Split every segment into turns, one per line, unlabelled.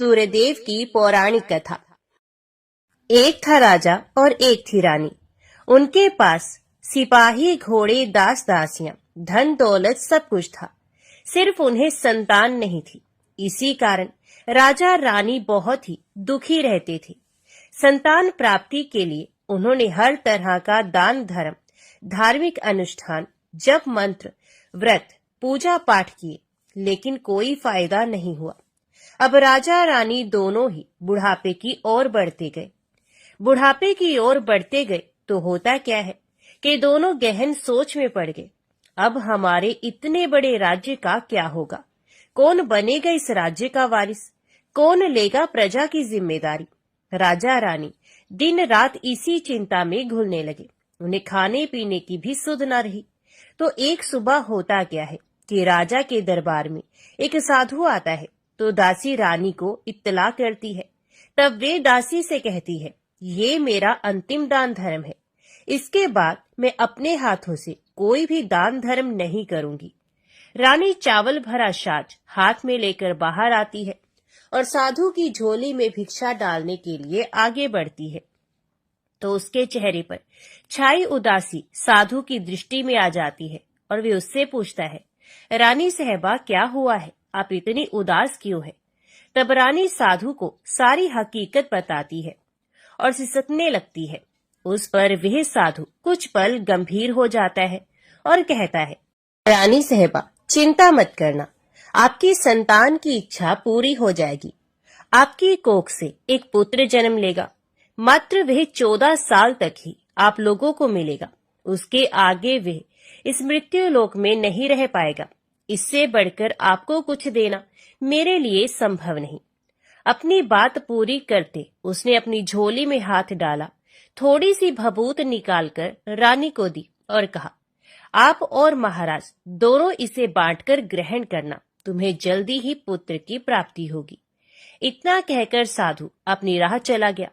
सूर्यदेव की पौराणिक कथा। एक था राजा और एक थी रानी। उनके पास सिपाही, घोड़े, दास दासियां, धन दौलत सब कुछ था। सिर्फ उन्हें संतान नहीं थी। इसी कारण राजा रानी बहुत ही दुखी रहते थे। संतान प्राप्ति के लिए उन्होंने हर तरह का दान धर्म, धार्मिक अनुष्ठान, जप मंत्र, व्रत, पूजा पाठ किए, लेकिन कोई फायदा नहीं हुआ। अब राजा रानी दोनों ही बुढ़ापे की ओर बढ़ते गए। बुढ़ापे की ओर बढ़ते गए तो होता क्या है कि दोनों गहन सोच में पड़ गए। अब हमारे इतने बड़े राज्य का क्या होगा? कौन बनेगा इस राज्य का वारिस? कौन लेगा प्रजा की जिम्मेदारी? राजा रानी दिन रात इसी चिंता में घुलने लगे। उन्हें खाने पीने की भी सुध न रही। तो एक सुबह होता क्या है कि राजा के दरबार में एक साधु आता है। तो दासी रानी को इत्तला करती है। तब वे दासी से कहती है, ये मेरा अंतिम दान धर्म है। इसके बाद मैं अपने हाथों से कोई भी दान धर्म नहीं करूंगी। रानी चावल भरा साज हाथ में लेकर बाहर आती है और साधु की झोली में भिक्षा डालने के लिए आगे बढ़ती है। तो उसके चेहरे पर छाई उदासी साधु की दृष्टि में आ जाती है और वे उससे पूछता है, रानी साहबा क्या हुआ है? आप इतनी उदास क्यों है? तब रानी साधु को सारी हकीकत बताती है और सिसकने लगती है। उस पर वह साधु कुछ पल गंभीर हो जाता है और कहता है, रानी साहबा चिंता मत करना, आपकी संतान की इच्छा पूरी हो जाएगी। आपकी कोख से एक पुत्र जन्म लेगा। मात्र वह 14 साल तक ही आप लोगों को मिलेगा। उसके आगे वह इस मृत्यु लोक में नहीं रह पाएगा। इससे बढ़कर आपको कुछ देना मेरे लिए संभव नहीं। अपनी बात पूरी करते उसने अपनी झोली में हाथ डाला, थोड़ी सी भभूत निकालकर रानी को दी और कहा, आप और महाराज दोनों इसे बांटकर ग्रहण करना, तुम्हें जल्दी ही पुत्र की प्राप्ति होगी। इतना कहकर साधु अपनी राह चला गया।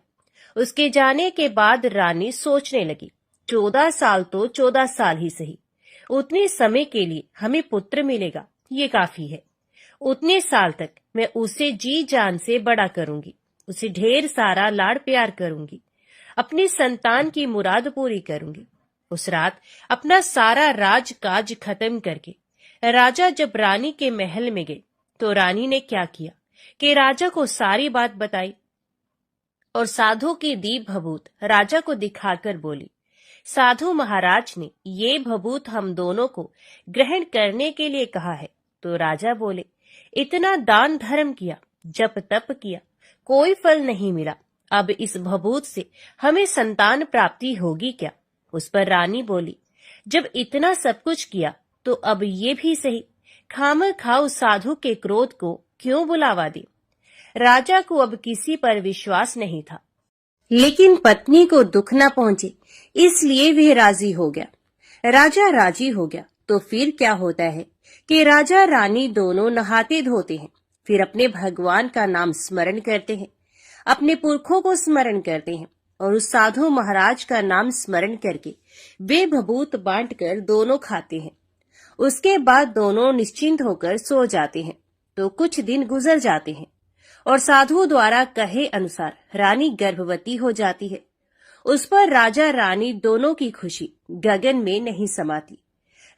उसके जाने के बाद रानी सोचने लगी, 14 साल तो 14 साल ही सही, उतने समय के लिए हमें पुत्र मिलेगा, ये काफी है। उतने साल तक मैं उसे जी जान से बड़ा करूंगी, उसे ढेर सारा लाड़ प्यार करूंगी, अपनी संतान की मुराद पूरी करूंगी। उस रात अपना सारा राजकाज खत्म करके राजा जब रानी के महल में गए तो रानी ने क्या किया कि राजा को सारी बात बताई और साधु की दी भभूत राजा को दिखाकर बोली, साधु महाराज ने ये भभूत हम दोनों को ग्रहण करने के लिए कहा है। तो राजा बोले, इतना दान धर्म किया, जप तप किया, कोई फल नहीं मिला। अब इस भभूत से हमें संतान प्राप्ति होगी क्या? उस पर रानी बोली, जब इतना सब कुछ किया तो अब ये भी सही, खामखा उस साधु के क्रोध को क्यों बुलावा दे। राजा को अब किसी पर विश्वास नहीं था, लेकिन पत्नी को दुख न पहुंचे इसलिए वह राजी हो गया। राजा राजी हो गया तो फिर क्या होता है कि राजा रानी दोनों नहाते धोते हैं, फिर अपने भगवान का नाम स्मरण करते हैं, अपने पुरखों को स्मरण करते हैं और उस साधु महाराज का नाम स्मरण करके वे भभूत बांटकर दोनों खाते हैं। उसके बाद दोनों निश्चिंत होकर सो जाते हैं। तो कुछ दिन गुजर जाते हैं और साधु द्वारा कहे अनुसार रानी गर्भवती हो जाती है। उस पर राजा रानी दोनों की खुशी गगन में नहीं समाती।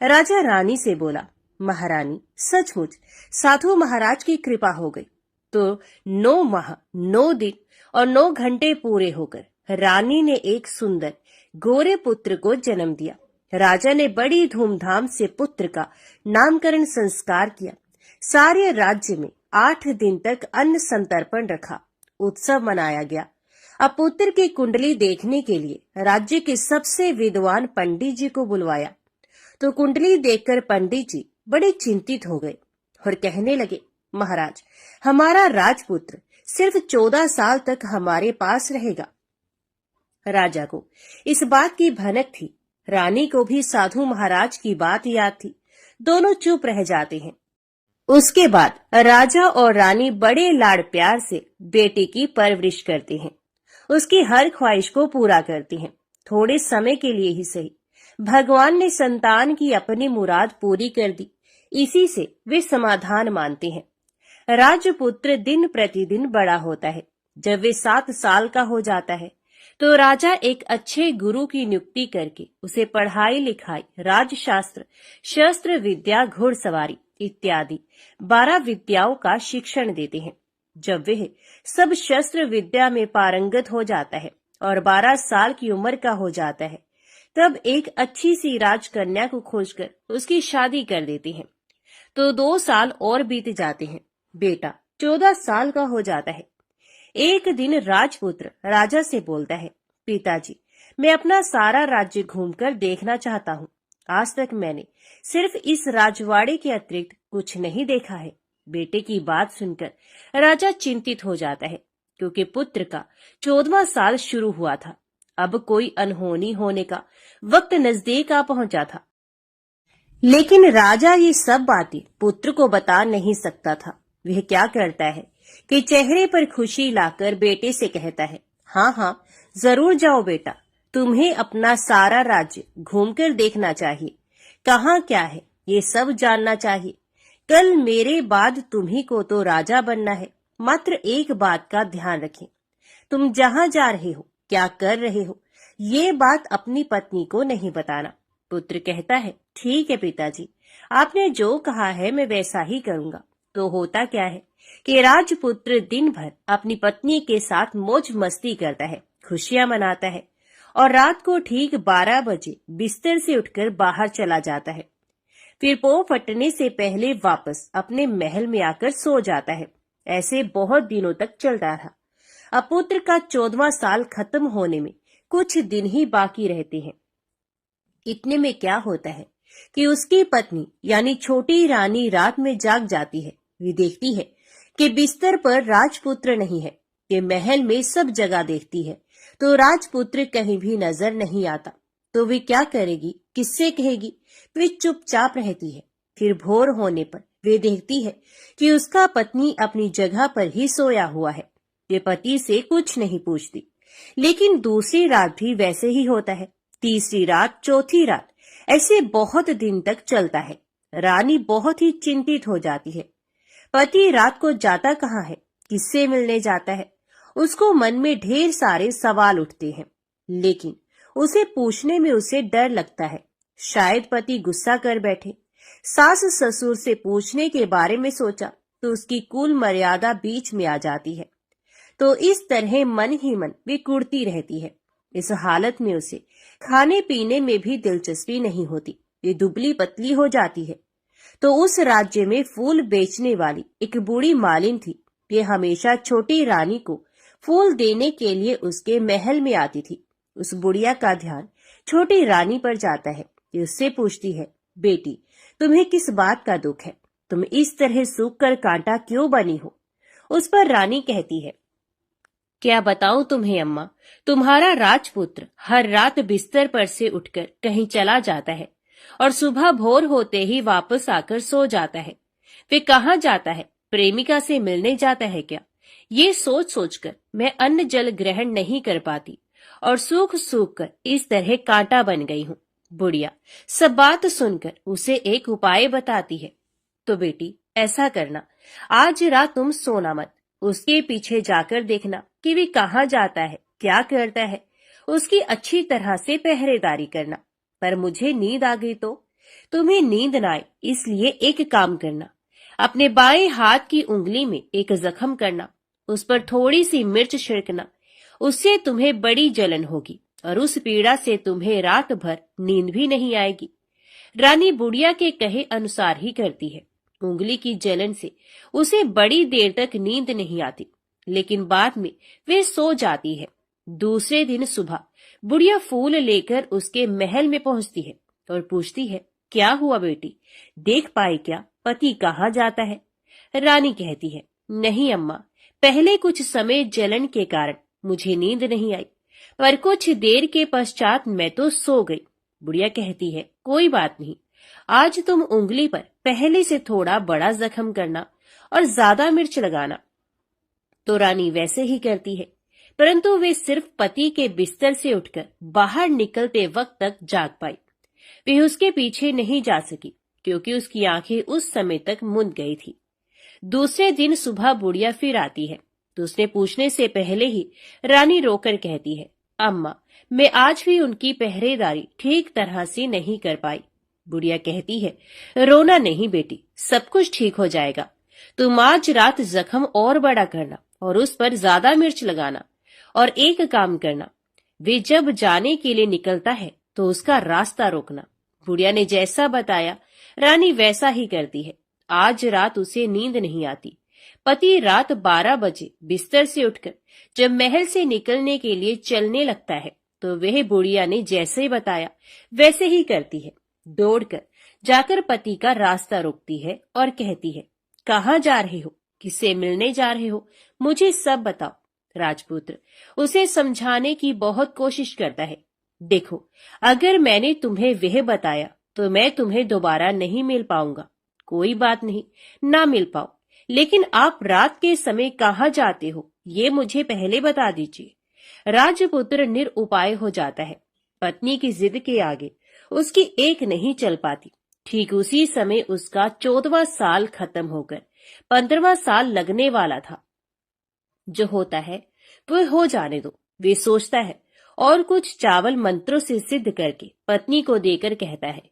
राजा रानी से बोला, महारानी सचमुच साधु महाराज की कृपा हो गई। तो 9 माह 9 दिन और 9 घंटे पूरे होकर रानी ने एक सुंदर गोरे पुत्र को जन्म दिया। राजा ने बड़ी धूमधाम से पुत्र का नामकरण संस्कार किया। सारे राज्य में 8 दिन तक अन्न संतर्पण रखा, उत्सव मनाया गया। अब पुत्र की कुंडली देखने के लिए राज्य के सबसे विद्वान पंडित जी को बुलवाया। तो कुंडली देखकर पंडित जी बड़े चिंतित हो गए और कहने लगे, महाराज हमारा राजपुत्र सिर्फ 14 साल तक हमारे पास रहेगा। राजा को इस बात की भनक थी, रानी को भी साधु महाराज की बात याद थी। दोनों चुप रह जाते हैं। उसके बाद राजा और रानी बड़े लाड़ प्यार से बेटे की परवरिश करते हैं, उसकी हर ख्वाहिश को पूरा करते हैं। थोड़े समय के लिए ही सही, भगवान ने संतान की अपनी मुराद पूरी कर दी, इसी से वे समाधान मानते हैं। राजपुत्र दिन प्रतिदिन बड़ा होता है। जब वे 7 साल का हो जाता है तो राजा एक अच्छे गुरु की नियुक्ति करके उसे पढ़ाई लिखाई, राजशास्त्र, शस्त्र विद्या, घुड़सवारी इत्यादि 12 विद्याओं का शिक्षण देते हैं। जब वह सब शस्त्र विद्या में पारंगत हो जाता है और 12 साल की उम्र का हो जाता है, तब एक अच्छी सी राजकन्या को खोजकर उसकी शादी कर देते हैं। तो 2 साल और बीत जाते हैं। बेटा 14 साल का हो जाता है। एक दिन राजपुत्र राजा से बोलता है, पिताजी, मैं अपना सारा राज्य घूमकर देखना चाहता हूँ। आज तक मैंने सिर्फ इस राजवाड़े के अतिरिक्त कुछ नहीं देखा है। बेटे की बात सुनकर राजा चिंतित हो जाता है, क्योंकि पुत्र का 14वां साल शुरू हुआ था। अब कोई अनहोनी होने का वक्त नजदीक आ पहुंचा था। लेकिन राजा ये सब बातें पुत्र को बता नहीं सकता था। वह क्या करता है कि चेहरे पर खुशी लाकर बेटे से कहता है, हाँ हाँ, जरूर जाओ बेटा, तुम्हें अपना सारा राज्य घूमकर देखना चाहिए। कहाँ क्या है ये सब जानना चाहिए। कल मेरे बाद तुम्ही को तो राजा बनना है। मात्र एक बात का ध्यान रखें, तुम जहाँ जा रहे हो, क्या कर रहे हो, ये बात अपनी पत्नी को नहीं बताना। पुत्र कहता है, ठीक है पिताजी, आपने जो कहा है मैं वैसा ही करूंगा। तो होता क्या है कि राजपुत्र दिन भर अपनी पत्नी के साथ मौज मस्ती करता है, खुशियां मनाता है और रात को ठीक 12 बजे बिस्तर से उठकर बाहर चला जाता है। फिर पौ फटने से पहले वापस अपने महल में आकर सो जाता है। ऐसे बहुत दिनों तक चलता रहा। अब पुत्र का 14वां साल खत्म होने में कुछ दिन ही बाकी रहते हैं। इतने में क्या होता है कि उसकी पत्नी यानी छोटी रानी रात में जाग जाती है। वे देखती है कि बिस्तर पर राजपुत्र नहीं है। ये महल में सब जगह देखती है तो राजपुत्र कहीं भी नजर नहीं आता। तो वे क्या करेगी, किससे कहेगी? वे चुपचाप रहती है। फिर भोर होने पर वे देखती है कि उसका पत्नी अपनी जगह पर ही सोया हुआ है। वे पति से कुछ नहीं पूछती। लेकिन दूसरी रात भी वैसे ही होता है, तीसरी रात, चौथी रात, ऐसे बहुत दिन तक चलता है। रानी बहुत ही चिंतित हो जाती है। पति रात को जाता कहाँ है, किससे मिलने जाता है? उसको मन में ढेर सारे सवाल उठते हैं, लेकिन उसे पूछने में उसे डर लगता है। शायद पति गुस्सा कर बैठे। सास ससुर से पूछने के बारे में सोचा तो उसकी कुल मर्यादा बीच में आ जाती है। तो इस तरह मन ही मन वे कुढ़ती रहती है। इस हालत में उसे खाने पीने में भी दिलचस्पी नहीं होती। वे दुबली पतली हो जाती है। तो उस राज्य में फूल बेचने वाली एक बूढ़ी मालिन थी। वे हमेशा छोटी रानी को फूल देने के लिए उसके महल में आती थी। उस बुढ़िया का ध्यान छोटी रानी पर जाता है। ये उससे पूछती है, बेटी, तुम्हें किस बात का दुख है? तुम इस तरह सूख कर कांटा क्यों बनी हो? उस पर रानी कहती है, क्या बताऊं तुम्हें अम्मा, तुम्हारा राजपुत्र हर रात बिस्तर पर से उठकर कहीं चला जाता है और सुबह भोर होते ही वापस आकर सो जाता है। वे कहाँ जाता है? प्रेमिका से मिलने जाता है क्या? ये सोच सोचकर मैं अन्न जल ग्रहण नहीं कर पाती और सूख सूख कर इस तरह कांटा बन गई हूँ। बुढ़िया सब बात सुनकर उसे एक उपाय बताती है। तो बेटी ऐसा करना, आज रात तुम सोना मत, उसके पीछे जाकर देखना कि वे कहाँ जाता है, क्या करता है। उसकी अच्छी तरह से पहरेदारी करना। पर मुझे नींद आ गई तो? तुम्हें नींद ना आए इसलिए एक काम करना, अपने बाएं हाथ की उंगली में एक जख्म करना, उस पर थोड़ी सी मिर्च छिड़कना। उससे तुम्हें बड़ी जलन होगी और उस पीड़ा से तुम्हें रात भर नींद भी नहीं आएगी। रानी बुढ़िया के कहे अनुसार ही करती है। उंगली की जलन से उसे बड़ी देर तक नींद नहीं आती, लेकिन बाद में वे सो जाती है। दूसरे दिन सुबह बुढ़िया फूल लेकर उसके महल में पहुंचती है और पूछती है, क्या हुआ बेटी, देख पाई क्या पति कहाँ जाता है? रानी कहती है, नहीं अम्मा, पहले कुछ समय जलन के कारण मुझे नींद नहीं आई, पर कुछ देर के पश्चात मैं तो सो गई। बुढ़िया कहती है, कोई बात नहीं, आज तुम उंगली पर पहले से थोड़ा बड़ा जख्म करना और ज्यादा मिर्च लगाना। तो रानी वैसे ही करती है, परंतु वे सिर्फ पति के बिस्तर से उठकर बाहर निकलते वक्त तक जाग पाई। वे उसके पीछे नहीं जा सकी, क्योंकि उसकी आंखें उस समय तक मुंद गई थी। दूसरे दिन सुबह बुढ़िया फिर आती है तो उसने पूछने से पहले ही रानी रोकर कहती है, अम्मा, मैं आज भी उनकी पहरेदारी ठीक तरह से नहीं कर पाई। बुढ़िया कहती है, रोना नहीं बेटी, सब कुछ ठीक हो जाएगा। तुम आज रात जख्म और बड़ा करना और उस पर ज्यादा मिर्च लगाना, और एक काम करना, वे जब जाने के लिए निकलता है तो उसका रास्ता रोकना। बुढ़िया ने जैसा बताया रानी वैसा ही करती है। आज रात उसे नींद नहीं आती। पति रात 12 बजे बिस्तर से उठकर जब महल से निकलने के लिए चलने लगता है तो वह बुढ़िया ने जैसे बताया वैसे ही करती है। दौड़कर जाकर पति का रास्ता रोकती है और कहती है, कहाँ जा रहे हो, किससे मिलने जा रहे हो, मुझे सब बताओ। राजपुत्र उसे समझाने की बहुत कोशिश करता है। देखो, अगर मैंने तुम्हें वह बताया तो मैं तुम्हें दोबारा नहीं मिल पाऊंगा। कोई बात नहीं, ना मिल पाओ, लेकिन आप रात के समय कहाँ जाते हो ये मुझे पहले बता दीजिए। राजपुत्र निरुपाय हो जाता है। पत्नी की जिद के आगे उसकी एक नहीं चल पाती। ठीक उसी समय उसका 14वां साल खत्म होकर 15वां साल लगने वाला था। जो होता है वह हो जाने दो, वे सोचता है, और कुछ चावल मंत्रों से सिद्ध करके पत्नी को देकर कहता है,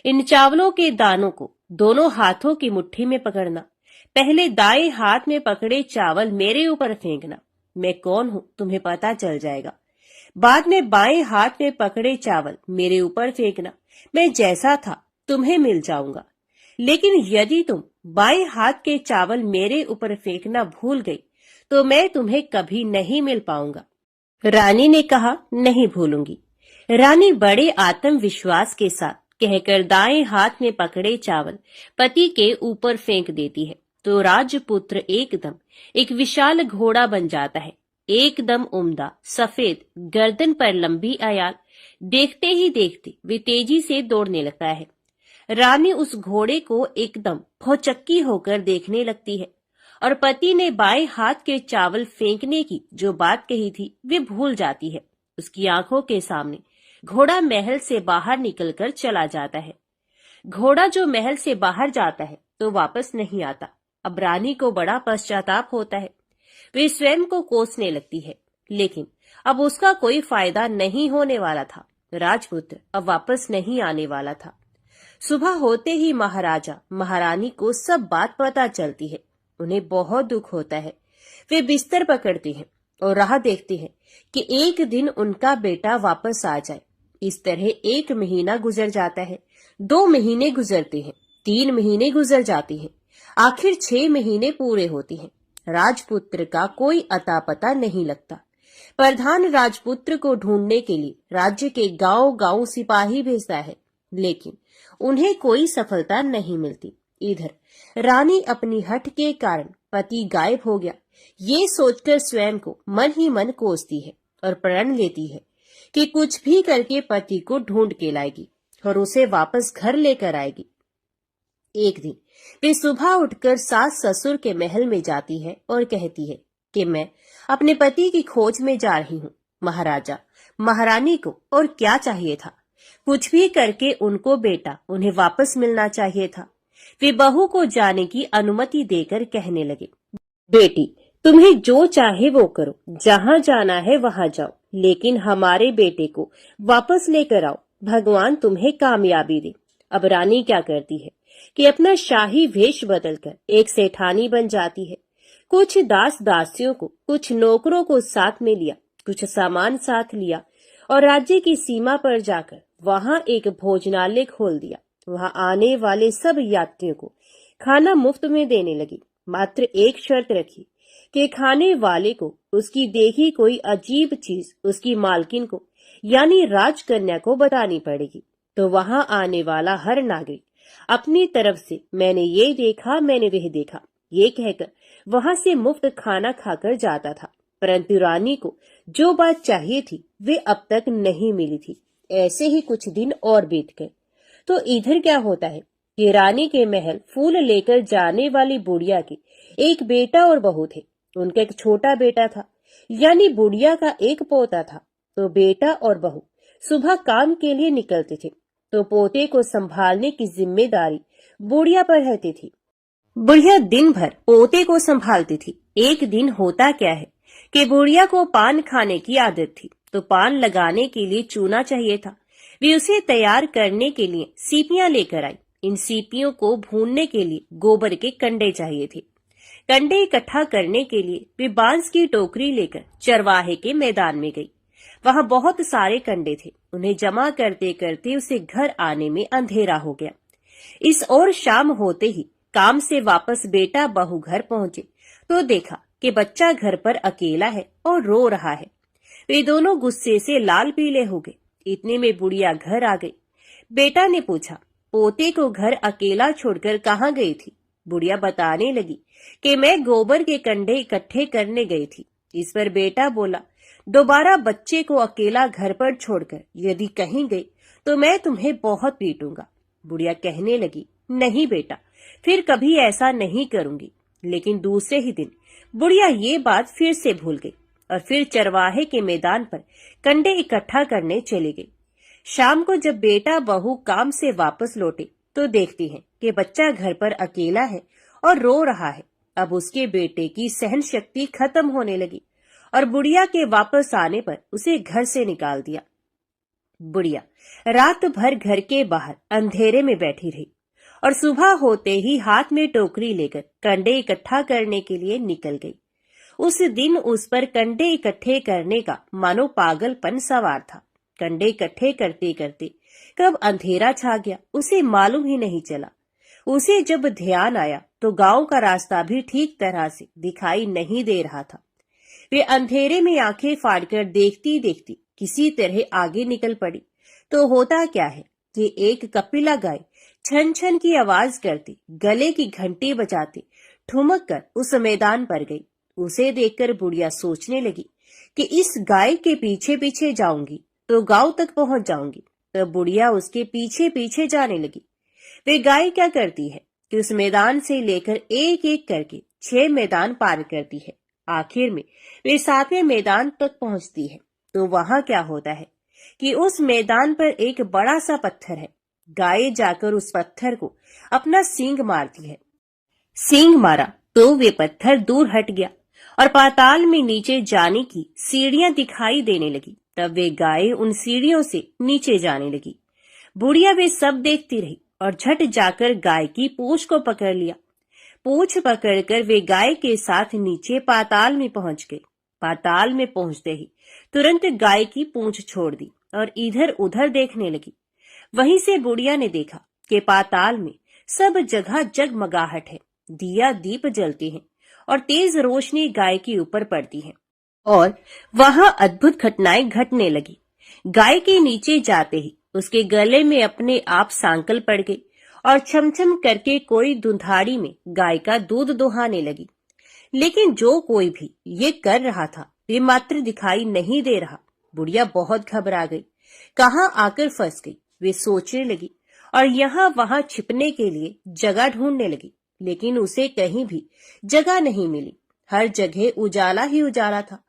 इन चावलों के दानों को दोनों हाथों की मुट्ठी में पकड़ना। पहले दाएं हाथ में पकड़े चावल मेरे ऊपर फेंकना, मैं कौन हूं तुम्हें पता चल जाएगा। बाद में बाएं हाथ में पकड़े चावल मेरे ऊपर फेंकना, मैं जैसा था तुम्हें मिल जाऊंगा। लेकिन यदि तुम बाएं हाथ के चावल मेरे ऊपर फेंकना भूल गई तो मैं तुम्हें कभी नहीं मिल पाऊंगा। रानी ने कहा, नहीं भूलूंगी। रानी बड़े आत्मविश्वास के साथ कहकर दाएं हाथ में पकड़े चावल पति के ऊपर फेंक देती है तो राजपुत्र एकदम एक विशाल घोड़ा बन जाता है। एकदम उम्दा, सफेद, गर्दन पर लंबी आयाल। देखते ही देखते वे तेजी से दौड़ने लगता है। रानी उस घोड़े को एकदम भौचक्की होकर देखने लगती है और पति ने बाएं हाथ के चावल फेंकने की जो बात कही थी वे भूल जाती है। उसकी आंखों के सामने घोड़ा महल से बाहर निकलकर चला जाता है। घोड़ा जो महल से बाहर जाता है तो वापस नहीं आता। अब रानी को बड़ा पश्चाताप होता है। वे स्वयं को कोसने लगती है, लेकिन अब उसका कोई फायदा नहीं होने वाला था। राजपुत्र अब वापस नहीं आने वाला था। सुबह होते ही महाराजा महारानी को सब बात पता चलती है। उन्हें बहुत दुख होता है। वे बिस्तर पकड़ते हैं और राह देखते हैं कि एक दिन उनका बेटा वापस आ जाए। इस तरह 1 महीना गुजर जाता है, 2 महीने गुजरते हैं, 3 महीने गुजर जाते हैं, आखिर 6 महीने पूरे होते हैं। राजपुत्र का कोई अता पता नहीं लगता। प्रधान राजपुत्र को ढूंढने के लिए राज्य के गांव-गांव सिपाही भेजता है, लेकिन उन्हें कोई सफलता नहीं मिलती। इधर रानी अपनी हठ के कारण पति गायब हो गया ये सोचकर स्वयं को मन ही मन कोसती है और प्रण लेती है कि कुछ भी करके पति को ढूंढ के लाएगी और उसे वापस घर लेकर आएगी। एक दिन वे सुबह उठकर सास ससुर के महल में जाती है और कहती है कि मैं अपने पति की खोज में जा रही हूँ। महाराजा महारानी को और क्या चाहिए था, कुछ भी करके उनको बेटा उन्हें वापस मिलना चाहिए था। वे बहू को जाने की अनुमति देकर कहने लगे, बेटी तुम्हें जो चाहे वो करो, जहाँ जाना है वहाँ जाओ, लेकिन हमारे बेटे को वापस लेकर आओ, भगवान तुम्हें कामयाबी दे। अब रानी क्या करती है कि अपना शाही वेश बदलकर एक सेठानी बन जाती है। कुछ दास दासियों को, कुछ नौकरों को साथ में लिया, कुछ सामान साथ लिया और राज्य की सीमा पर जाकर वहाँ एक भोजनालय खोल दिया। वहाँ आने वाले सब यात्रियों को खाना मुफ्त में देने लगी। मात्र एक शर्त रखी कि खाने वाले को उसकी देखी कोई अजीब चीज उसकी मालकिन को यानी राजकन्या को बतानी पड़ेगी। तो वहाँ आने वाला हर नागरिक अपनी तरफ से मैंने ये देखा, मैंने वह देखा, ये कहकर वहाँ से मुफ्त खाना खाकर जाता था। परंतु रानी को जो बात चाहिए थी वे अब तक नहीं मिली थी। ऐसे ही कुछ दिन और बीत गए तो इधर क्या होता है कि रानी के महल फूल लेकर जाने वाली बुढ़िया के एक बेटा और बहू थे। उनका एक छोटा बेटा था, यानी बुढ़िया का एक पोता था। तो बेटा और बहू सुबह काम के लिए निकलते थे तो पोते को संभालने की जिम्मेदारी बुढ़िया पर रहती थी। बुढ़िया दिन भर पोते को संभालती थी। एक दिन होता क्या है कि बुढ़िया को पान खाने की आदत थी, तो पान लगाने के लिए चूना चाहिए था। वे उसे तैयार करने के लिए सीपियां लेकर आई। इन सीपियों को भूनने के लिए गोबर के कंडे चाहिए थे। कंडे इकट्ठा करने के लिए वे बांस की टोकरी लेकर चरवाहे के मैदान में गई। वहां बहुत सारे कंडे थे। उन्हें जमा करते करते उसे घर आने में अंधेरा हो गया। इस ओर शाम होते ही काम से वापस बेटा बहू घर पहुंचे तो देखा कि बच्चा घर पर अकेला है और रो रहा है। वे दोनों गुस्से से लाल पीले हो गए। इतने में बुढ़िया घर आ गई। बेटा ने पूछा, पोते को घर अकेला छोड़कर कहाँ गई थी? बुढ़िया बताने लगी कि मैं गोबर के कंडे इकट्ठे करने गई थी। इस पर बेटा बोला, दोबारा बच्चे को अकेला घर पर छोड़कर यदि कहीं गई तो मैं तुम्हें बहुत पीटूंगा। बुढ़िया कहने लगी, नहीं बेटा, फिर कभी ऐसा नहीं करूंगी। लेकिन दूसरे ही दिन बुढ़िया ये बात फिर से भूल गई और फिर चरवाहे के मैदान पर कंडे इकट्ठा करने चली गई। शाम को जब बेटा बहू काम से वापस लौटे तो देखती हैं कि बच्चा घर पर अकेला है और रो रहा है। अब उसके बेटे की सहन शक्ति खत्म होने लगी और बुढ़िया के वापस आने पर उसे घर से निकाल दिया। बुढ़िया रात भर घर के बाहर अंधेरे में बैठी रही और सुबह होते ही हाथ में टोकरी लेकर कंडे इकट्ठा करने के लिए निकल गई। उस दिन उस पर कंडे इकट्ठे करने का मानो पागलपन सवार था। कंडे इकट्ठे करते करते कब अंधेरा छा गया उसे मालूम ही नहीं चला। उसे जब ध्यान आया तो गांव का रास्ता भी ठीक तरह से दिखाई नहीं दे रहा था। वे अंधेरे में आंखें फाड़कर देखती देखती किसी तरह आगे निकल पड़ी तो होता क्या है कि एक कपिला गाय छन छन की आवाज करती, गले की घंटी बजाती ठुमक कर उस मैदान पर गई। उसे देखकर बुढ़िया सोचने लगी कि इस गाय के पीछे पीछे जाऊंगी तो गांव तक पहुंच जाऊंगी। तो बुढ़िया उसके पीछे पीछे जाने लगी। वे गाय क्या करती है कि उस मैदान से लेकर एक एक करके 6 मैदान पार करती है। आखिर में वे 7वें मैदान तक पहुंचती है तो वहां क्या होता है कि उस मैदान पर एक बड़ा सा पत्थर है। गाय जाकर उस पत्थर को अपना सींग मारती है। सींग मारा तो वे पत्थर दूर हट गया और पाताल में नीचे जाने की सीढ़ियां दिखाई देने लगी। तब वे गाय उन सीढ़ियों से नीचे जाने लगी। बुढ़िया वे सब देखती रही और झट जाकर गाय की पूंछ को पकड़ लिया। पूंछ पकड़कर वे गाय के साथ नीचे पाताल में पहुंच गए। पाताल में पहुंचते ही तुरंत गाय की पूंछ छोड़ दी और इधर उधर देखने लगी। वहीं से बुढ़िया ने देखा कि पाताल में सब जगह जगमगाहट है, दिया दीप जलते हैं और तेज रोशनी गाय के ऊपर पड़ती है और वहां अद्भुत घटनाएं घटने लगी। गाय के नीचे जाते ही उसके गले में अपने आप सांकल पड़ गई और छमछम करके कोई दुधाड़ी में गाय का दूध दुहाने लगी। लेकिन जो कोई भी ये कर रहा था वे मात्र दिखाई नहीं दे रहा। बुढ़िया बहुत घबरा गई, कहाँ आकर फंस गई वे सोचने लगी और यहाँ वहां छिपने के लिए जगह ढूंढने लगी। लेकिन उसे कहीं भी जगह नहीं मिली। हर जगह उजाला ही उजाला था।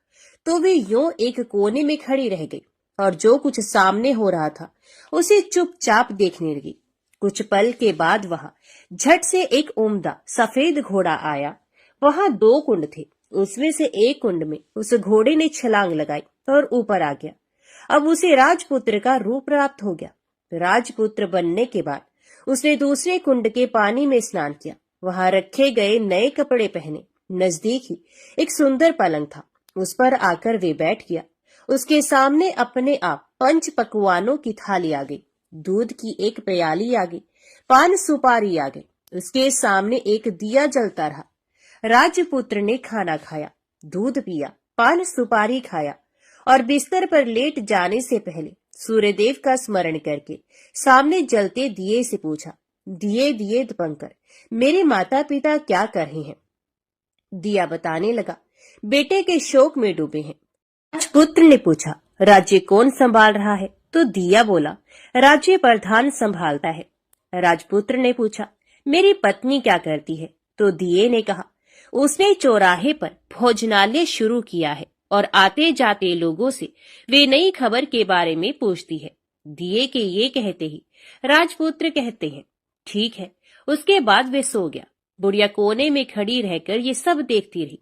तो वे यूं एक कोने में खड़ी रह गई और जो कुछ सामने हो रहा था उसे चुपचाप देखने लगी। कुछ पल के बाद वहां झट से एक उम्दा सफेद घोड़ा आया। वहां 2 कुंड थे। उसमें से एक कुंड में उस घोड़े ने छलांग लगाई और ऊपर आ गया। अब उसे राजपुत्र का रूप प्राप्त हो गया। राजपुत्र बनने के बाद उसने दूसरे कुंड के पानी में स्नान किया। वहां रखे गए नए कपड़े पहने। नजदीक ही एक सुंदर पलंग था, उस पर आकर वे बैठ गया। उसके सामने अपने आप 5 पकवानों की थाली आ गई। दूध की एक प्याली आ गई, पान सुपारी आ गई। उसके सामने एक दिया जलता रहा। राजपुत्र ने खाना खाया, दूध पिया, पान सुपारी खाया और बिस्तर पर लेट जाने से पहले सूर्यदेव का स्मरण करके सामने जलते दिए से पूछा, दिए दिए दीपंकर, मेरे माता पिता क्या कर रहे हैं? दिया बताने लगा, बेटे के शोक में डूबे हैं। राजपुत्र ने पूछा, राज्य कौन संभाल रहा है? तो दिया बोला, राज्य प्रधान संभालता है। राजपुत्र ने पूछा, मेरी पत्नी क्या करती है? तो दिए ने कहा, उसने चौराहे पर भोजनालय शुरू किया है और आते जाते लोगों से वे नई खबर के बारे में पूछती है। दिए के ये कहते ही राजपुत्र कहते हैं, ठीक है। उसके बाद वे सो गया। बुढ़िया कोने में खड़ी रहकर ये सब देखती रही।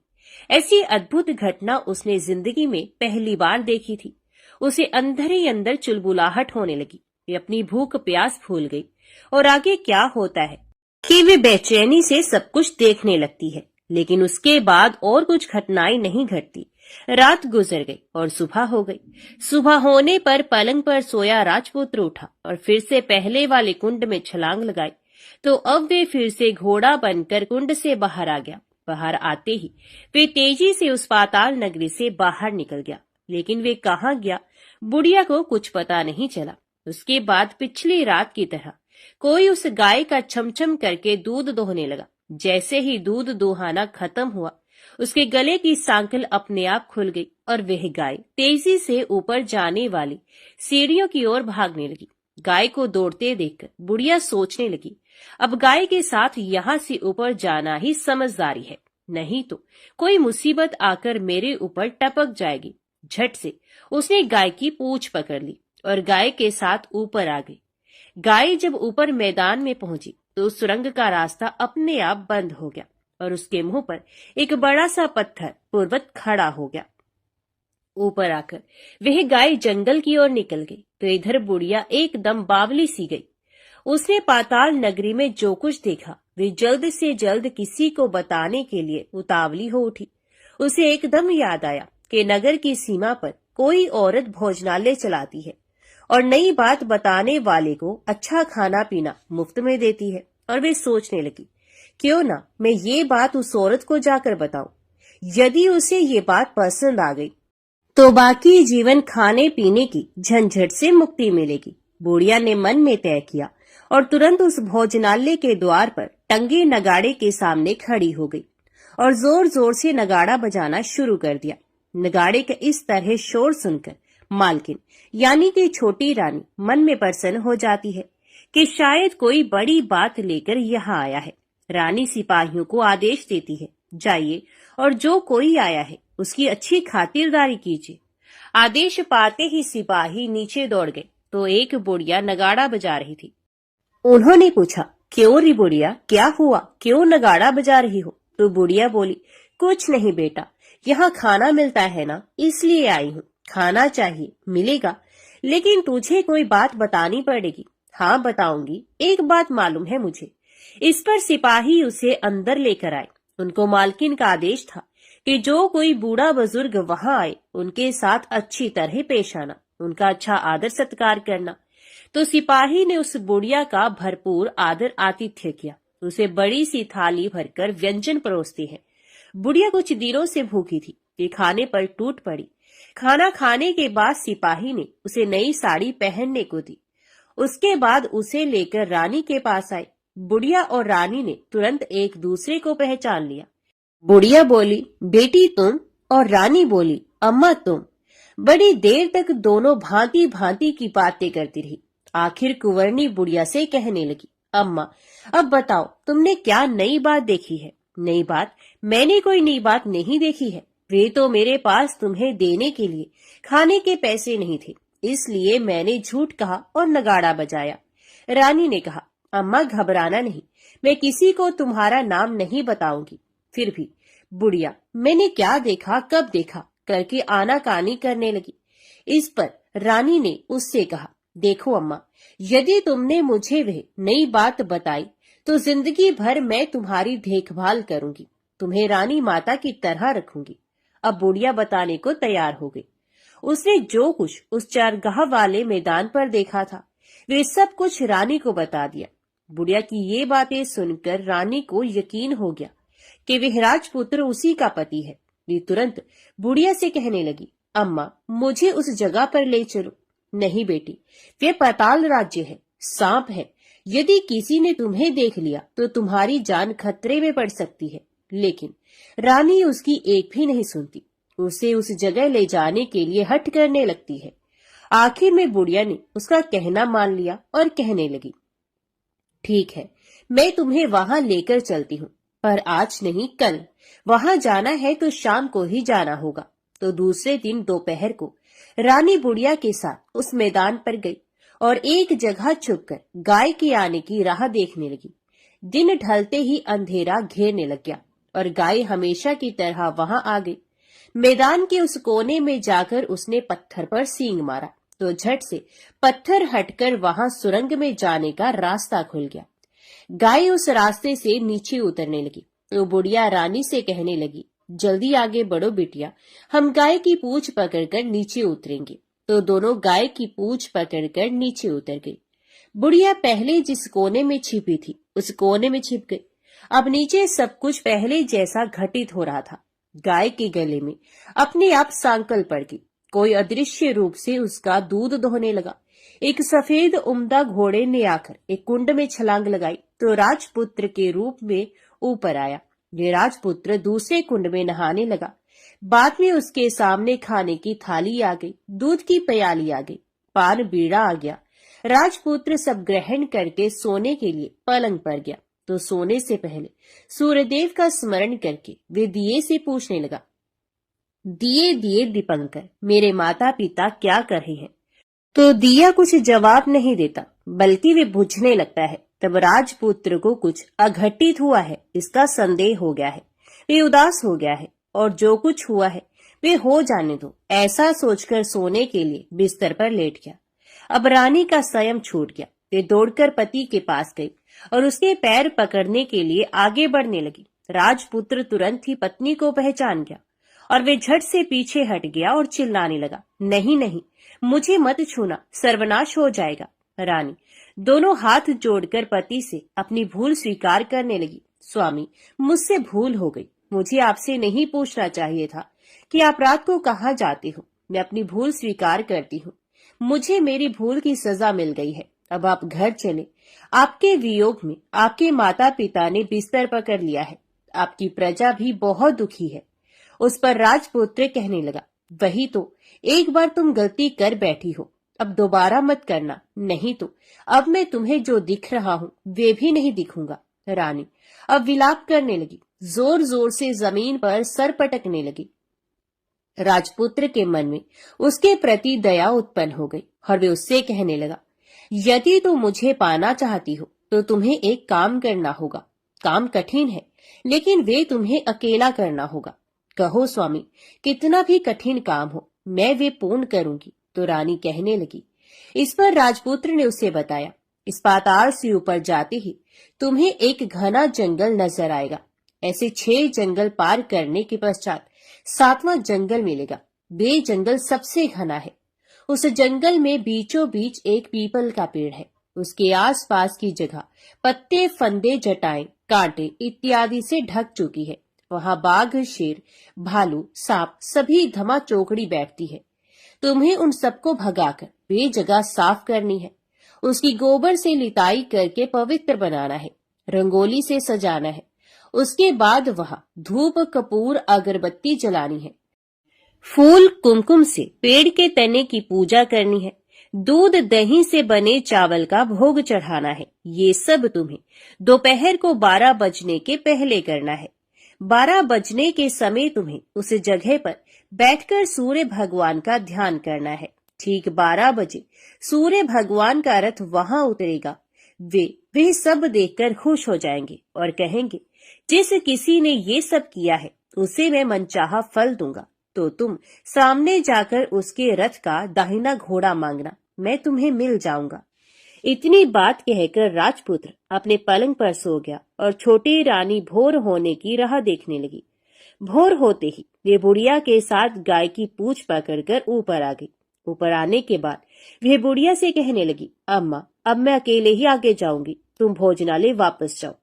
ऐसी अद्भुत घटना उसने जिंदगी में पहली बार देखी थी। उसे अंदर ही अंदर चुलबुलाहट होने लगी। वे अपनी भूख प्यास भूल गई और आगे क्या होता है कि वे बेचैनी से सब कुछ देखने लगती है। लेकिन उसके बाद और कुछ घटनाएं नहीं घटती। रात गुजर गई और सुबह हो गई। सुबह होने पर पलंग पर सोया राजपुत्र उठा और फिर से पहले वाले कुंड में छलांग लगाई। तो अब वे फिर से घोड़ा बनकर कुंड से बाहर आ गया। बाहर आते ही वे तेजी से उस पाताल नगरी से बाहर निकल गया। लेकिन वे कहाँ गया, बुढ़िया को कुछ पता नहीं चला। उसके बाद पिछली रात की तरह कोई उस गाय का छमछम करके दूध दोहने लगा। जैसे ही दूध दोहाना खत्म हुआ, उसके गले की सांकल अपने आप खुल गई और वह गाय तेजी से ऊपर जाने वाली सीढ़ियों की ओर भागने लगी। गाय को दौड़ते देखकर बुढ़िया सोचने लगी, अब गाय के साथ यहाँ से ऊपर जाना ही समझदारी है, नहीं तो कोई मुसीबत आकर मेरे ऊपर टपक जाएगी। झट से उसने गाय की पूंछ पकड़ ली और गाय के साथ ऊपर आ गई। गाय जब ऊपर मैदान में पहुंची तो उस सुरंग का रास्ता अपने आप बंद हो गया और उसके मुंह पर एक बड़ा सा पत्थर पूर्वत खड़ा हो गया। ऊपर आकर वह गाय जंगल की ओर निकल गई तो इधर बुढ़िया एकदम बावली सी गई। उसने पाताल नगरी में जो कुछ देखा वे जल्द से जल्द किसी को बताने के लिए उतावली हो उठी। उसे एकदम याद आया कि नगर की सीमा पर कोई औरत भोजनालय चलाती है और नई बात बताने वाले को अच्छा खाना पीना मुफ्त में देती है। और वे सोचने लगी, क्यों ना मैं ये बात उस औरत को जाकर बताऊं। यदि उसे ये बात पसंद आ गई तो बाकी जीवन खाने पीने की झंझट से मुक्ति मिलेगी। बुढ़िया ने मन में तय किया और तुरंत उस भोजनालय के द्वार पर टंगे नगाड़े के सामने खड़ी हो गई और जोर जोर से नगाड़ा बजाना शुरू कर दिया। नगाड़े का इस तरह शोर सुनकर मालकिन यानी कि छोटी रानी मन में प्रसन्न हो जाती है कि शायद कोई बड़ी बात लेकर यहाँ आया है। रानी सिपाहियों को आदेश देती है, जाइए और जो कोई आया है उसकी अच्छी खातिरदारी कीजिए। आदेश पाते ही सिपाही नीचे दौड़ गए तो एक बुढ़िया नगाड़ा बजा रही थी। उन्होंने पूछा, क्यों री बुढ़िया, क्या हुआ, क्यों नगाड़ा बजा रही हो? तो बुढ़िया बोली, कुछ नहीं बेटा, यहाँ खाना मिलता है ना, इसलिए आई हूँ। खाना चाहिए, मिलेगा, लेकिन तुझे कोई बात बतानी पड़ेगी। हाँ बताऊंगी, एक बात मालूम है मुझे। इस पर सिपाही उसे अंदर लेकर आए। उनको मालकिन का आदेश था कि जो कोई बूढ़ा बुजुर्ग वहां आए उनके साथ अच्छी तरह पेश आना, उनका अच्छा आदर सत्कार करना। तो सिपाही ने उस बुढ़िया का भरपूर आदर आतिथ्य किया। उसे बड़ी सी थाली भरकर व्यंजन परोसती है। बुढ़िया कुछ दिनों से भूखी थी, ये खाने पर टूट पड़ी। खाना खाने के बाद सिपाही ने उसे नई साड़ी पहनने को दी। उसके बाद उसे लेकर रानी के पास आए। बुढ़िया और रानी ने तुरंत एक दूसरे को पहचान लिया। बुढ़िया बोली, बेटी तुम, और रानी बोली, अम्मा तुम। बड़ी देर तक दोनों भांति भांति की बातें करती रही। आखिर कुंवरनी बुढ़िया से कहने लगी, अम्मा अब बताओ तुमने क्या नई बात देखी है? नई बात? मैंने कोई नई बात नहीं देखी है। वे तो मेरे पास तुम्हें देने के लिए खाने के पैसे नहीं थे, इसलिए मैंने झूठ कहा और नगाड़ा बजाया। रानी ने कहा, अम्मा घबराना नहीं, मैं किसी को तुम्हारा नाम नहीं बताऊंगी। फिर भी बुढ़िया मैंने क्या देखा, कब देखा करके आनाकानी करने लगी। इस पर रानी ने उससे कहा, देखो अम्मा, यदि तुमने मुझे वह नई बात बताई तो जिंदगी भर मैं तुम्हारी देखभाल करूंगी, तुम्हें रानी माता की तरह रखूंगी। अब बुढ़िया बताने को तैयार हो गई। उसने जो कुछ उस चारगाह वाले मैदान पर देखा था वे सब कुछ रानी को बता दिया। बुढ़िया की ये बातें सुनकर रानी को यकीन हो गया कि वह राजपुत्र उसी का पति है। वे तुरंत बुढ़िया से कहने लगी, अम्मा मुझे उस जगह पर ले चलो। नहीं बेटी, वे पाताल राज्य है, सांप है। यदि किसी ने तुम्हें देख लिया तो तुम्हारी जान खतरे में पड़ सकती है। लेकिन रानी उसकी एक भी नहीं सुनती, उसे उस जगह ले जाने के लिए हठ करने लगती है। आखिर में बुढ़िया ने उसका कहना मान लिया और कहने लगी, ठीक है, मैं तुम्हें वहां लेकर चलती हूँ, पर आज नहीं कल। वहां जाना है तो शाम को ही जाना होगा। तो दूसरे दिन दोपहर को रानी बुढ़िया के साथ उस मैदान पर गई और एक जगह छुपकर गाय के आने की राह देखने लगी। दिन ढलते ही अंधेरा घेरने लग गया और गाय हमेशा की तरह वहां आ गई। मैदान के उस कोने में जाकर उसने पत्थर पर सींग मारा तो झट से पत्थर हटकर वहां सुरंग में जाने का रास्ता खुल गया। गाय उस रास्ते से नीचे उतरने लगी तो बुढ़िया रानी से कहने लगी, जल्दी आगे बढ़ो बिटिया, हम गाय की पूंछ पकड़कर नीचे उतरेंगे। तो दोनों गाय की पूंछ पकड़कर नीचे उतर गई। बुढ़िया पहले जिस कोने में छिपी थी उस कोने में छिप गई। अब नीचे सब कुछ पहले जैसा घटित हो रहा था। गाय के गले में अपने आप सांकल पड़ गई। कोई अदृश्य रूप से उसका दूध दोहने लगा। एक सफेद उम्दा घोड़े ने आकर एक कुंड में छलांग लगाई तो राजपुत्र के रूप में ऊपर आया। ये राजपुत्र दूसरे कुंड में नहाने लगा। बाद में उसके सामने खाने की थाली आ गई, दूध की प्याली आ गई, पान बीड़ा आ गया। राजपुत्र सब ग्रहण करके सोने के लिए पलंग पर गया तो सोने से पहले सूर्यदेव का स्मरण करके वे दिए से पूछने लगा, दिए दिए दीपंकर, मेरे माता पिता क्या कर रहे हैं? तो दिया कुछ जवाब नहीं देता बल्कि वे बुझने लगता है। तब राजपुत्र को कुछ अघटित हुआ है इसका संदेह हो गया है। वे उदास हो गया है और जो कुछ हुआ है वे हो जाने दो ऐसा सोचकर सोने के लिए बिस्तर पर लेट गया। अब रानी का संयम छूट गया। वे दौड़कर पति के पास गई और उसके पैर पकड़ने के लिए आगे बढ़ने लगी। राजपुत्र तुरंत ही पत्नी को पहचान गया और वे झट से पीछे हट गया और चिल्लाने लगा, नहीं नहीं, मुझे मत छूना, सर्वनाश हो जाएगा। रानी दोनों हाथ जोड़कर पति से अपनी भूल स्वीकार करने लगी। स्वामी, मुझसे भूल हो गई। मुझे आपसे नहीं पूछना चाहिए था कि आप रात को कहाँ जाते हो। मैं अपनी भूल स्वीकार करती हूँ। मुझे मेरी भूल की सजा मिल गई है। अब आप घर चले। आपके वियोग में आपके माता पिता ने बिस्तर पकड़ लिया है। आपकी प्रजा भी बहुत दुखी है। उस पर राजपुत्र कहने लगा, वही तो, एक बार तुम गलती कर बैठी हो, अब दोबारा मत करना, नहीं तो अब मैं तुम्हें जो दिख रहा हूँ वे भी नहीं दिखूंगा। रानी अब विलाप करने लगी, जोर जोर से जमीन पर सर पटकने लगी। राजपुत्र के मन में उसके प्रति दया उत्पन्न हो गई और वे उससे कहने लगा, यदि तुम मुझे पाना चाहती हो तो तुम्हें एक काम करना होगा। काम कठिन है लेकिन वे तुम्हें अकेला करना होगा। कहो स्वामी, कितना भी कठिन काम हो मैं वे पूर्ण करूंगी। तो रानी कहने लगी। इस पर राजपुत्र ने उसे बताया, इस पाताल से ऊपर जाते ही तुम्हें एक घना जंगल नजर आएगा। ऐसे 6 जंगल पार करने के पश्चात 7वां जंगल मिलेगा। वे जंगल सबसे घना है। उस जंगल में बीचों बीच एक पीपल का पेड़ है। उसके आसपास की जगह पत्ते, फंदे, जटाएं, कांटे इत्यादि से ढक चुकी है। वहां बाघ, शेर, भालू, सांप सभी धमा चौकड़ी बैठती है। तुम्हें उन सबको भगाकर वे जगह साफ करनी है। उसकी गोबर से लिताई करके पवित्र बनाना है। रंगोली से सजाना है। उसके बाद वहां धूप, कपूर, अगरबत्ती जलानी है। फूल, कुमकुम से पेड़ के तने की पूजा करनी है। दूध, दही से बने चावल का भोग चढ़ाना है। ये सब तुम्हें दोपहर को 12 बजने के पहले करना है। 12 बजने के समय तुम्हें उस जगह पर बैठकर सूर्य भगवान का ध्यान करना है। ठीक 12 बजे सूर्य भगवान का रथ वहां उतरेगा। वे सब देखकर खुश हो जाएंगे और कहेंगे, जिस किसी ने ये सब किया है उसे मैं मनचाहा फल दूंगा। तो तुम सामने जाकर उसके रथ का दाहिना घोड़ा मांगना, मैं तुम्हें मिल जाऊंगा। इतनी बात कहकर राजपुत्र अपने पलंग पर सो गया और छोटी रानी भोर होने की राह देखने लगी। भोर होते ही वे बुढ़िया के साथ गाय की पूंछ पकड़कर ऊपर आ गई। ऊपर आने के बाद वे बुढ़िया से कहने लगी, अम्मा, अब मैं अकेले ही आगे जाऊंगी, तुम भोजनालय वापस जाओ।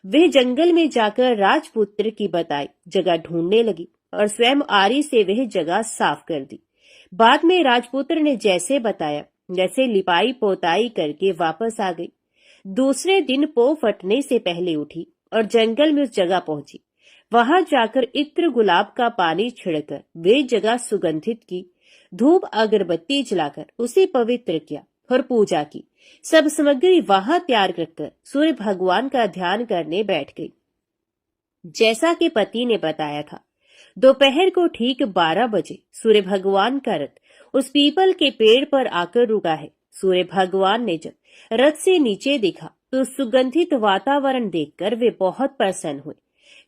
वे जंगल में जाकर राजपुत्र की बताई जगह ढूंढने लगी और स्वयं आरी से वह जगह साफ कर दी। बाद में राजपुत्र ने जैसे बताया वैसे लिपाई पोताई करके वापस आ गई। दूसरे दिन पो फटने से पहले उठी और जंगल में उस जगह पहुंची। वहां जाकर इत्र, गुलाब का पानी छिड़कर वे जगह सुगंधित की। धूप, अगरबत्ती जलाकर उसे पवित्र किया और पूजा की। सब सामग्री वहां तैयार रखकर सूर्य भगवान का ध्यान करने बैठ गई। जैसा कि पति ने बताया था, दोपहर को ठीक 12 बजे सूर्य भगवान का रथ उस पीपल के पेड़ पर आकर रुका है। सूर्य भगवान ने जब रथ से नीचे देखा तो सुगंधित वातावरण देखकर वे बहुत प्रसन्न हुए।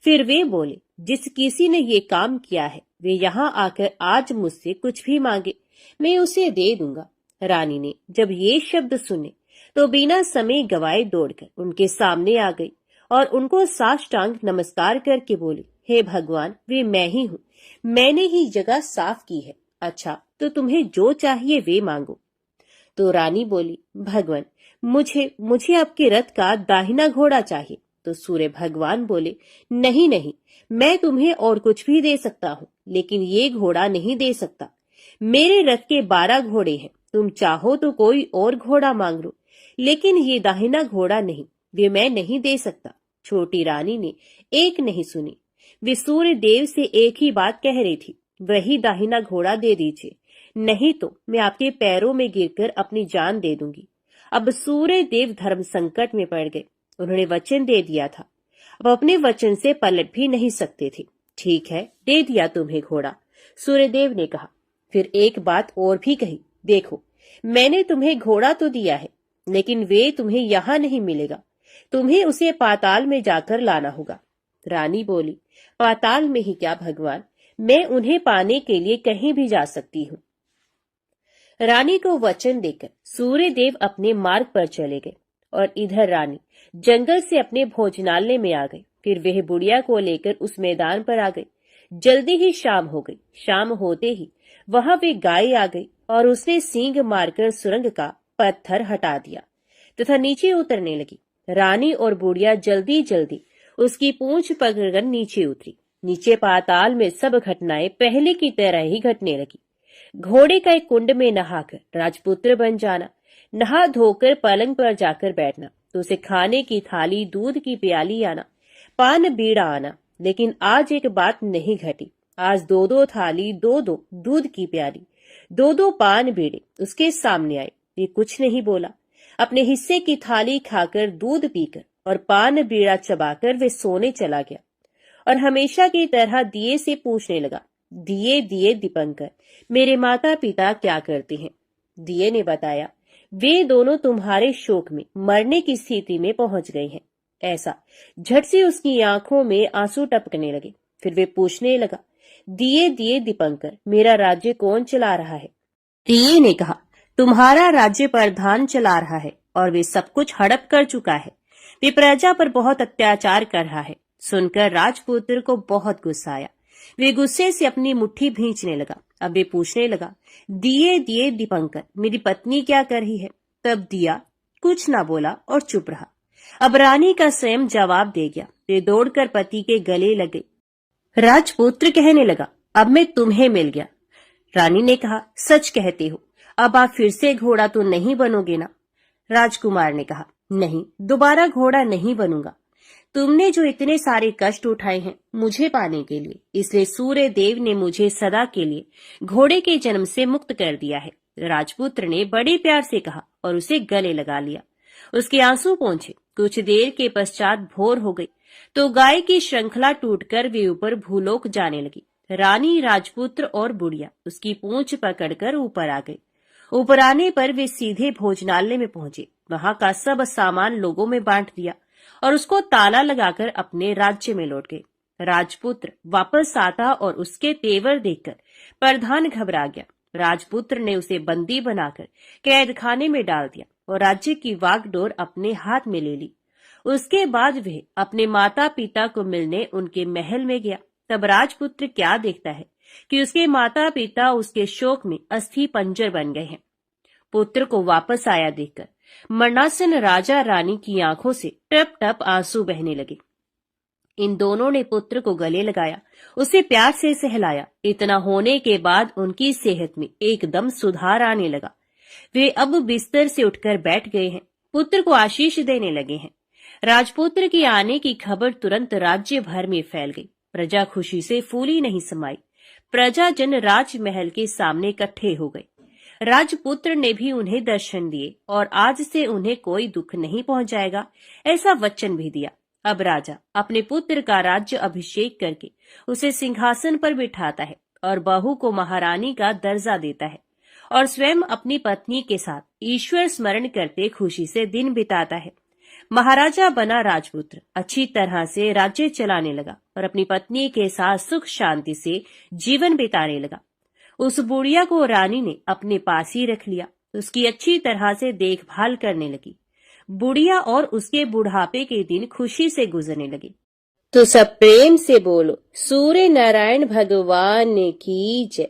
फिर वे बोले, जिस किसी ने ये काम किया है वे यहाँ आकर आज मुझसे कुछ भी मांगे, मैं उसे दे दूंगा। रानी ने जब ये शब्द सुने तो बिना समय गवाए दौड़कर उनके सामने आ गई और उनको साष्टांग नमस्कार करके बोली, हे भगवान, वे मैं ही हूँ, मैंने ही जगह साफ की है। अच्छा, तो तुम्हें जो चाहिए वे मांगो। तो रानी बोली, भगवान, मुझे मुझे आपके रथ का दाहिना घोड़ा चाहिए। तो सूर्य भगवान बोले, नहीं नहीं, मैं तुम्हें और कुछ भी दे सकता हूँ, लेकिन ये घोड़ा नहीं दे सकता। मेरे रथ के 12 घोड़े हैं, तुम चाहो तो कोई और घोड़ा मांग लो, लेकिन ये दाहिना घोड़ा नहीं, वे मैं नहीं दे सकता। छोटी रानी ने एक नहीं सुनी। वे सूर्य देव से एक ही बात कह रही थी, वही दाहिना घोड़ा दे दीजिए, नहीं तो मैं आपके पैरों में गिरकर अपनी जान दे दूंगी। अब सूर्य देव धर्म संकट में पड़ गए। उन्होंने वचन दे दिया था, अब अपने वचन से पलट भी नहीं सकते थे। ठीक है, दे दिया तुम्हें घोड़ा, सूर्यदेव ने कहा। फिर एक बात और भी कही, देखो, मैंने तुम्हें घोड़ा तो दिया है, लेकिन वे तुम्हें यहाँ नहीं मिलेगा, तुम्हें उसे पाताल में जाकर लाना होगा। रानी बोली, पाताल में ही क्या भगवान, मैं उन्हें पाने के लिए कहीं भी जा सकती हूँ। रानी को वचन देकर सूर्यदेव अपने मार्ग पर चले गए और इधर रानी जंगल से अपने भोजनालय में आ गई। फिर वह बुढ़िया को लेकर उस मैदान पर आ गई। जल्दी ही शाम हो गई। शाम होते ही वहां वे गाय आ गई और उसने सींग मारकर सुरंग का पत्थर हटा दिया तथा नीचे उतरने लगी। रानी और बुढ़िया जल्दी जल्दी उसकी पूंछ पकड़कर नीचे उतरी। नीचे पाताल में सब घटनाएं पहले की तरह ही घटने लगी। घोड़े का एक कुंड में नहाकर राजपुत्र बन जाना, नहा धोकर पलंग पर जाकर बैठना, तो उसे खाने की थाली, दूध की प्याली आना, पान बीड़ा आना। लेकिन आज एक बात नहीं घटी। आज 2-2 थाली, 2-2 दूध की प्याली, 2-2 पान बीड़े उसके सामने आए। ये कुछ नहीं बोला। अपने हिस्से की थाली खाकर, दूध पीकर और पान बीड़ा चबाकर वे सोने चला गया और हमेशा की तरह दिए से पूछने लगा, दिए दिए दीपंकर, मेरे माता पिता क्या करते हैं? दिए ने बताया, वे दोनों तुम्हारे शोक में मरने की स्थिति में पहुंच गए हैं। ऐसा झट से उसकी आंखों में आंसू टपकने लगे। फिर वे पूछने लगा, दिए दिए दीपंकर, मेरा राज्य कौन चला रहा है? दिए ने कहा, तुम्हारा राज्य प्रधान चला रहा है और वे सब कुछ हड़प कर चुका है। वे प्रजा पर बहुत अत्याचार कर रहा है। सुनकर राजपुत्र को बहुत गुस्सा आया। वे गुस्से से अपनी मुट्ठी भींचने लगा। अब वे पूछने लगा, दिए दिए दीपंकर, मेरी पत्नी क्या कर रही है? तब दिया कुछ ना बोला और चुप रहा। अब रानी का स्वयं जवाब दे गया। वे दौड़कर पति के गले लगे। राजपुत्र कहने लगा, अब मैं तुम्हें मिल गया। रानी ने कहा, सच कहते हो, अब आप फिर से घोड़ा तो नहीं बनोगे ना? राजकुमार ने कहा, नहीं, दोबारा घोड़ा नहीं बनूंगा। तुमने जो इतने सारे कष्ट उठाए हैं मुझे पाने के लिए, इसलिए सूर्य देव ने मुझे सदा के लिए घोड़े के जन्म से मुक्त कर दिया है। राजपुत्र ने बड़े प्यार से कहा और उसे गले लगा लिया। उसके आंसू पहुंचे। कुछ देर के पश्चात भोर हो गई तो गाय की श्रृंखला टूटकर वे ऊपर भूलोक जाने लगी। रानी, राजपुत्र और बुढ़िया उसकी पूंछ पकड़कर ऊपर आ गई। ऊपर आने पर वे सीधे भोजनालय में पहुंचे। वहां का सब सामान लोगों में बांट दिया और उसको ताला लगाकर अपने राज्य में लौट गए। राजपुत्र वापस आता और उसके तेवर देखकर प्रधान घबरा गया। राजपुत्र ने उसे बंदी बनाकर कैद खाने में डाल दिया और राज्य की वागडोर अपने हाथ में ले ली। उसके बाद वह अपने माता पिता को मिलने उनके महल में गया। तब राजपुत्र क्या देखता है कि उसके माता पिता उसके शोक में अस्थि पंजर बन गए हैं। पुत्र को वापस आया देखकर मरणासन राजा रानी की आंखों से टप टप आंसू बहने लगे। इन दोनों ने पुत्र को गले लगाया, उसे प्यार से सहलाया। इतना होने के बाद उनकी सेहत में एकदम सुधार आने लगा। वे अब बिस्तर से उठकर बैठ गए हैं, पुत्र को आशीष देने लगे हैं। राजपुत्र के आने की खबर तुरंत राज्य भर में फैल गई। प्रजा खुशी से फूली नहीं समाई। प्रजाजन राजमहल के सामने इकट्ठे हो गए। राजपुत्र ने भी उन्हें दर्शन दिए और आज से उन्हें कोई दुख नहीं पहुंचाएगा, ऐसा वचन भी दिया। अब राजा अपने पुत्र का राज्य अभिषेक करके उसे सिंहासन पर बिठाता है और बहू को महारानी का दर्जा देता है और स्वयं अपनी पत्नी के साथ ईश्वर स्मरण करते खुशी से दिन बिताता है। महाराजा बना राजपुत्र, अच्छी तरह से राज्य चलाने लगा और अपनी पत्नी के साथ सुख शांति से जीवन बिताने लगा। उस बुढ़िया को रानी ने अपने पास ही रख लिया, उसकी अच्छी तरह से देखभाल करने लगी। बुढ़िया और उसके बुढ़ापे के दिन खुशी से गुजरने लगे। तो सब प्रेम से बोलो, सूर्य नारायण भगवान की जय।